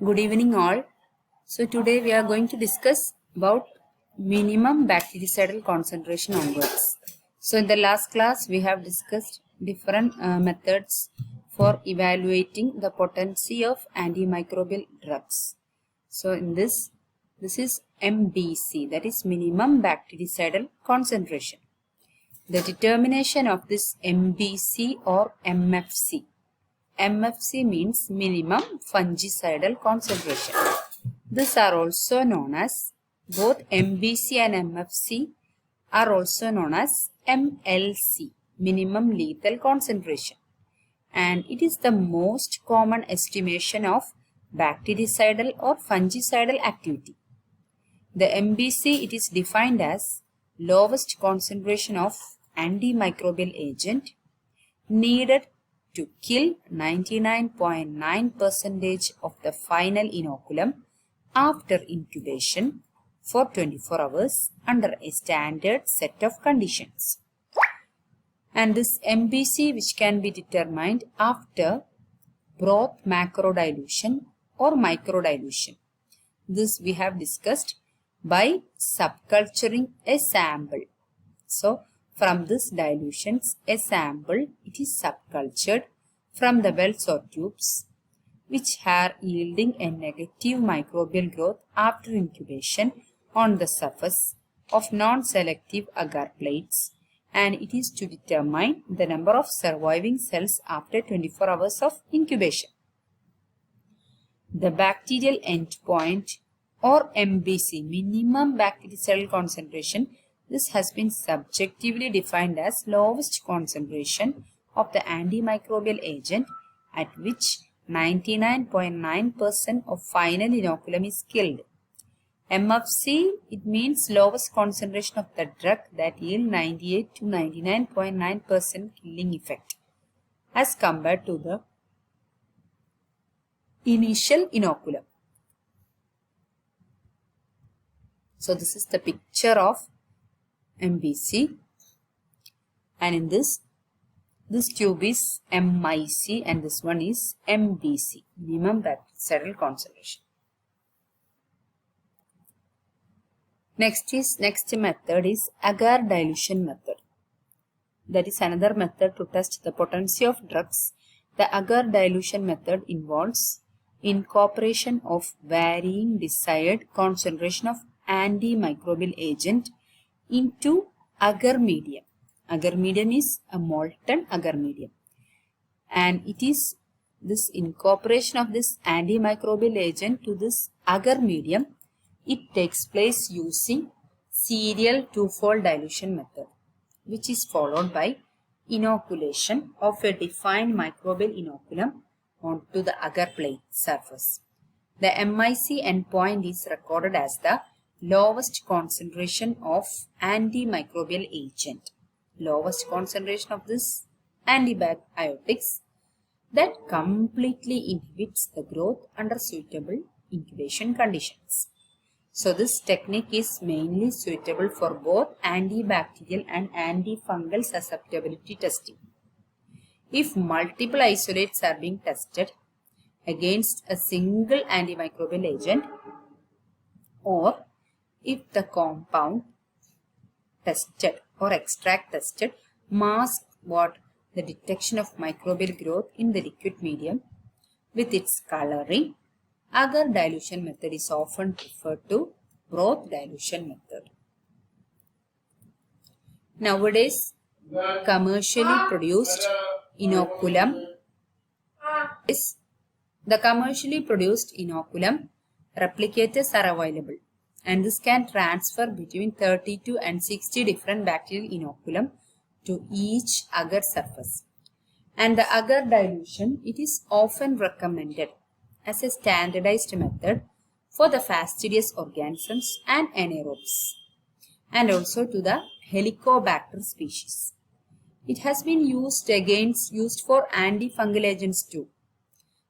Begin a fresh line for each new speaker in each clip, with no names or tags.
Good evening all. So today we are going to discuss about minimum bactericidal concentration on words. So in the last class we have discussed different methods for evaluating the potency of antimicrobial drugs. So in this is MBC, that is minimum bactericidal concentration. The determination of this MBC or MFC. MFC means minimum fungicidal concentration. These are also known as, both MBC and MFC are also known as MLC, minimum lethal concentration. And it is the most common estimation of bactericidal or fungicidal activity. The MBC, it is defined as lowest concentration of antimicrobial agent needed to kill 99.9% of the final inoculum after incubation for 24 hours under a standard set of conditions. And this MBC, which can be determined after broth macrodilution or microdilution. This we have discussed by subculturing a sample. So from this dilutions, a sample, it is subcultured from the wells or tubes which are yielding a negative microbial growth after incubation on the surface of non-selective agar plates, and it is to determine the number of surviving cells after 24 hours of incubation. The bacterial endpoint or MBC, minimum bactericidal concentration, this has been subjectively defined as lowest concentration of the antimicrobial agent at which 99.9% of final inoculum is killed. MFC, it means lowest concentration of the drug that yield 98 to 99.9% killing effect as compared to the initial inoculum. So this is the picture of MBC, and in this tube is MIC and this one is MBC, minimum bactericidal concentration. Next method is agar dilution method. That is another method to test the potency of drugs. The agar dilution method involves incorporation of varying desired concentration of antimicrobial agent into agar medium. Agar medium is a molten agar medium, and it is this incorporation of this antimicrobial agent to this agar medium. It takes place using serial two-fold dilution method, which is followed by inoculation of a defined microbial inoculum onto the agar plate surface. The MIC endpoint is recorded as the lowest concentration of antimicrobial agent, lowest concentration of this antibiotics that completely inhibits the growth under suitable incubation conditions. So this technique is mainly suitable for both antibacterial and antifungal susceptibility testing. If multiple isolates are being tested against a single antimicrobial agent, or if the compound tested or extract tested mask the detection of microbial growth in the liquid medium with its coloring, agar dilution method is often referred to broth dilution method. Nowadays, commercially produced inoculum replicators are available, and this can transfer between 32 and 60 different bacterial inoculum to each agar surface. And the agar dilution, it is often recommended as a standardized method for the fastidious organisms and anaerobes, and also to the Helicobacter species. It has been used for antifungal agents too,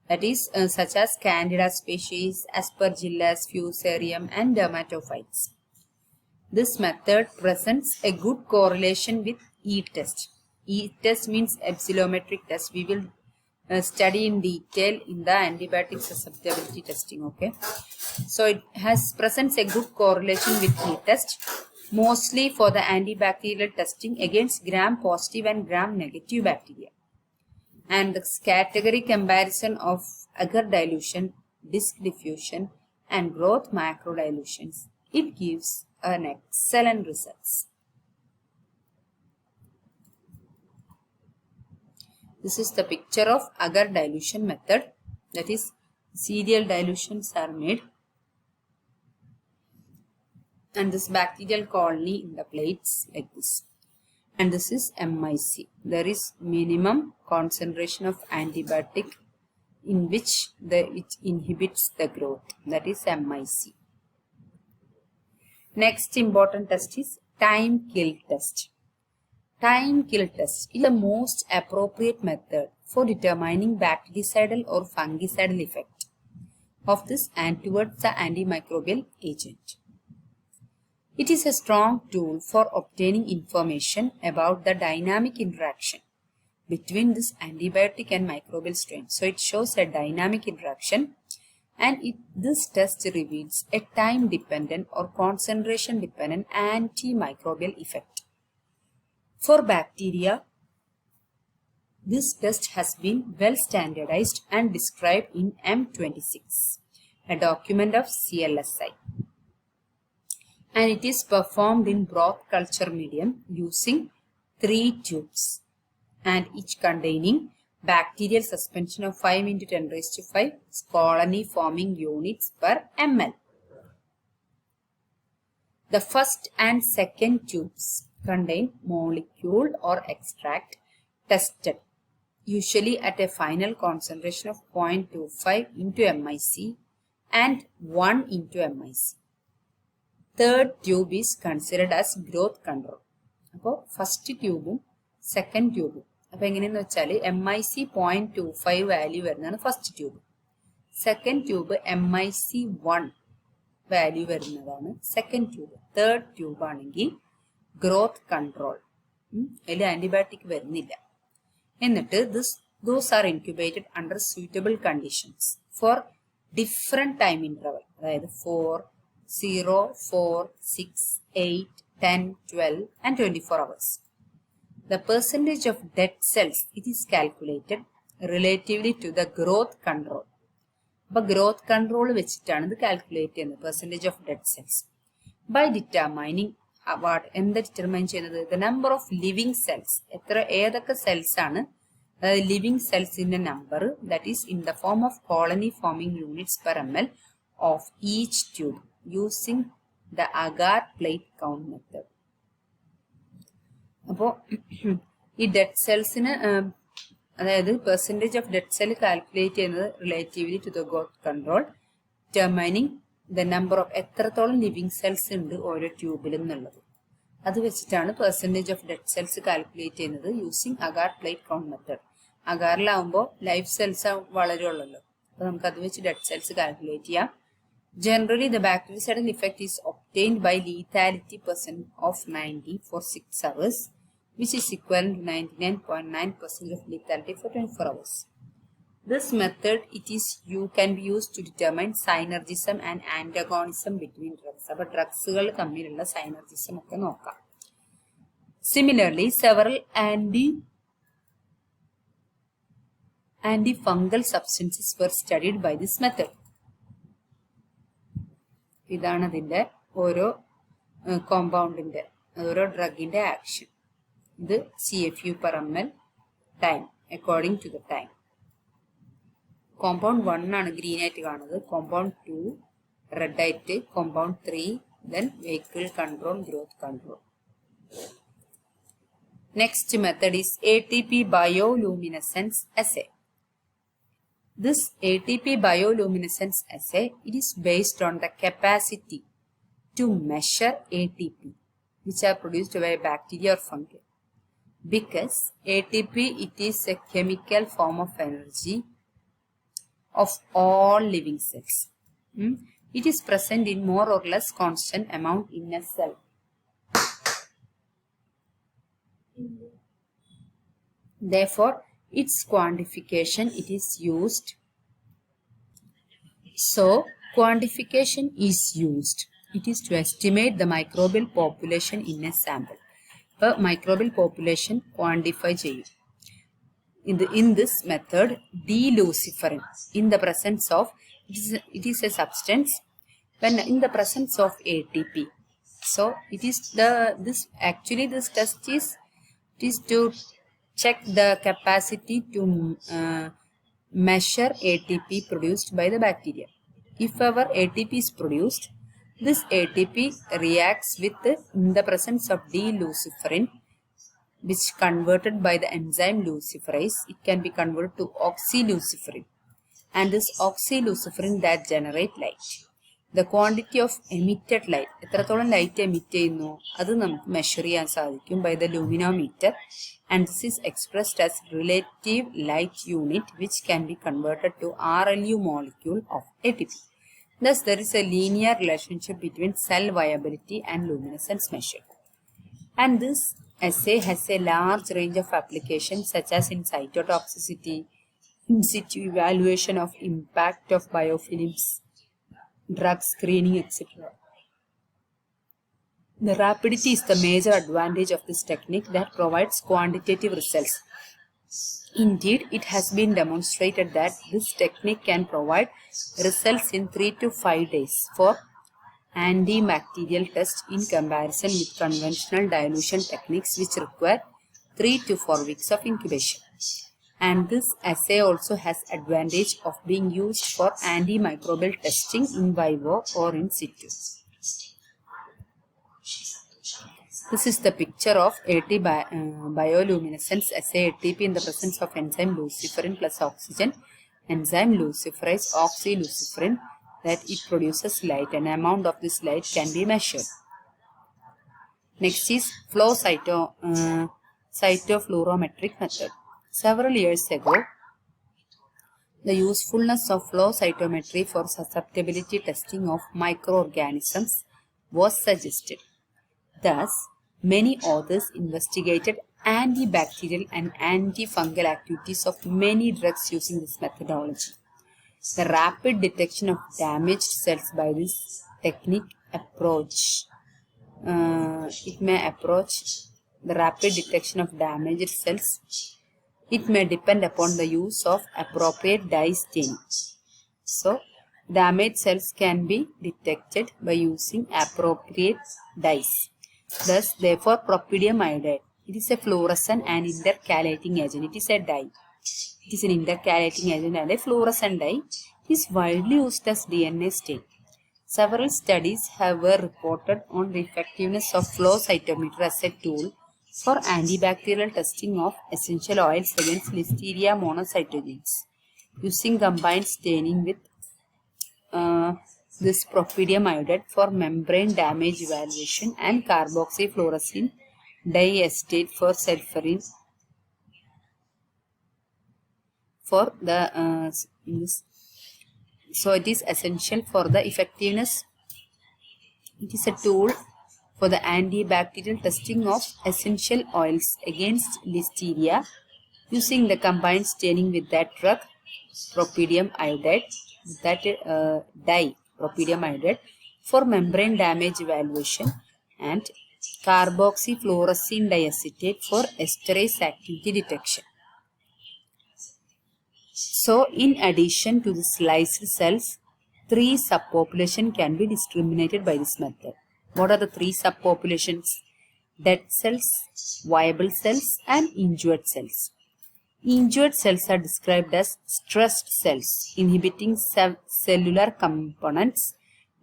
that is such as Candida species, Aspergillus, Fusarium and dermatophytes. This method presents a good correlation with E-test. E-test means epsilometric test. We will study in detail in the antibiotic susceptibility testing. Okay, so it has presents a good correlation with heat test, mostly for the antibacterial testing against gram-positive and gram-negative bacteria. And the category comparison of agar dilution, disc diffusion, and growth macrodilutions, it gives an excellent results. This is the picture of agar dilution method, that is serial dilutions are made, and this bacterial colony in the plates like this. And this is MIC. There is minimum concentration of antibiotic in which inhibits the growth, that is MIC. Next important test is time kill test. Time kill test is the most appropriate method for determining bactericidal or fungicidal effect of this and towards the antimicrobial agent. It is a strong tool for obtaining information about the dynamic interaction between this antibiotic and microbial strain. So it shows a dynamic interaction, and this test reveals a time-dependent or concentration-dependent antimicrobial effect. For bacteria, this test has been well standardized and described in M26, a document of CLSI. And it is performed in broth culture medium using 3 tubes, and each containing bacterial suspension of 5 × 10⁵ colony forming units per ml. The first and second tubes contain molecule or extract tested, usually at a final concentration of 0.25 into MIC and 1 into MIC. Third tube is considered as growth control. So, first tube, second tube. So, MIC 0.25 value is first tube. Second tube, MIC 1 value is second tube. Third tube is growth control. Antibiotic those are incubated under suitable conditions for different time interval. 4, 0, 4, 6, 8, 10, 12 and 24 hours. The percentage of dead cells, it is calculated relatively to the growth control. But growth control which is calculated percentage of dead cells by determining the number of living cells. Cells living cells in a number, that is in the form of colony forming units per ml of each tube using the agar plate count method. This dead cells in a percentage of dead cell calculated relatively to the growth control, determining the number of living cells in the tube. That is the percentage of dead cells calculated using agar plate count method. Agar live cells are dead cells calculate. Generally, the bactericidal effect is obtained by lethality percent of 90 for 6 hours, which is equivalent to 99.9% of lethality for 24 hours. This method can be used to determine synergism and antagonism between drugs. But drugs synergism. Similarly, several antifungal substances were studied by this method. This is the compound drug action. This CFU per ml time according to the time. Compound 1 is green, compound 2 red, compound 3 then vehicle control, growth control. Next method is ATP bioluminescence assay. This ATP bioluminescence assay, it is based on the capacity to measure ATP which are produced by bacteria or fungi. Because ATP, it is a chemical form of energy of all living cells. It is present in more or less constant amount in a cell. Therefore, its quantification it is used. So quantification is used. It is to estimate the microbial population in a sample. A microbial population quantify ചെയ്യും. In this method, D-luciferin in the presence of it is a substance when in the presence of ATP. So it is this test is to check the capacity to measure ATP produced by the bacteria. If our ATP is produced, this ATP reacts with in the presence of D-luciferin, which converted by the enzyme luciferase, it can be converted to oxyluciferin, and this oxyluciferin that generate light. The quantity of emitted light, എത്രത്തോളം light emit ചെയ്യുന്നു അത് നമുക്ക് measure ചെയ്യാൻ സാധിക്കും by the luminometer, and this is expressed as relative light unit, which can be converted to RLU molecule of ATP. Thus there is a linear relationship between cell viability and luminescence measure. And this assay has a large range of applications, such as in cytotoxicity, in situ evaluation of impact of biofilms, drug screening, etc. The rapidity is the major advantage of this technique that provides quantitative results. Indeed, it has been demonstrated that this technique can provide results in 3 to 5 days for antibacterial test in comparison with conventional dilution techniques, which require 3 to 4 weeks of incubation. And this assay also has advantage of being used for antimicrobial testing in vivo or in situ. This is the picture of bioluminescence assay ATP in the presence of enzyme luciferin plus oxygen, enzyme luciferase oxyluciferin, that it produces light, and amount of this light can be measured. Next is flow cytofluorometric method. Several years ago, the usefulness of flow cytometry for susceptibility testing of microorganisms was suggested. Thus, many authors investigated antibacterial and antifungal activities of many drugs using this methodology. The rapid detection of damaged cells by this technique the rapid detection of damaged cells. It may depend upon the use of appropriate dye staining. So, damaged cells can be detected by using appropriate dyes. Thus, therefore, propidium iodide, it is a fluorescent and intercalating agent. It is a dye. It is an intercalating agent and a fluorescent dye. It is widely used as DNA stain. Several studies have reported on the effectiveness of flow cytometer as a tool for antibacterial testing of essential oils against Listeria monocytogenes, using combined staining with this propidium iodide for membrane damage evaluation and carboxyfluorescein diacetate for sulfurin for the so it is essential for the effectiveness. It is a tool for the antibacterial testing of essential oils against Listeria, using the combined staining with that drug propidium iodide, that dye propidium iodide for membrane damage evaluation, and carboxyfluorescein diacetate for esterase activity detection. So, in addition to the sliced cells, 3 subpopulations can be discriminated by this method. What are the 3 subpopulations? Dead cells, viable cells, and injured cells. Injured cells are described as stressed cells, inhibiting cellular components,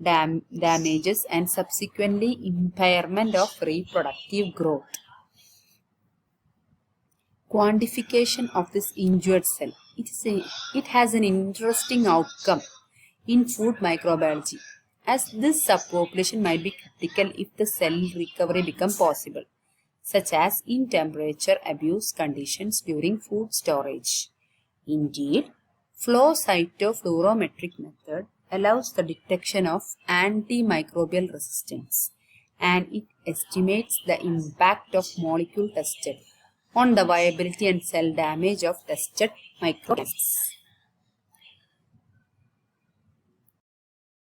damages, and subsequently impairment of reproductive growth. Quantification of this injured cell. It has an interesting outcome in food microbiology, as this subpopulation might be critical if the cell recovery becomes possible, such as in temperature abuse conditions during food storage. Indeed, flow cytofluorometric method allows the detection of antimicrobial resistance, and it estimates the impact of molecule tested on the viability and cell damage of tested microorganisms.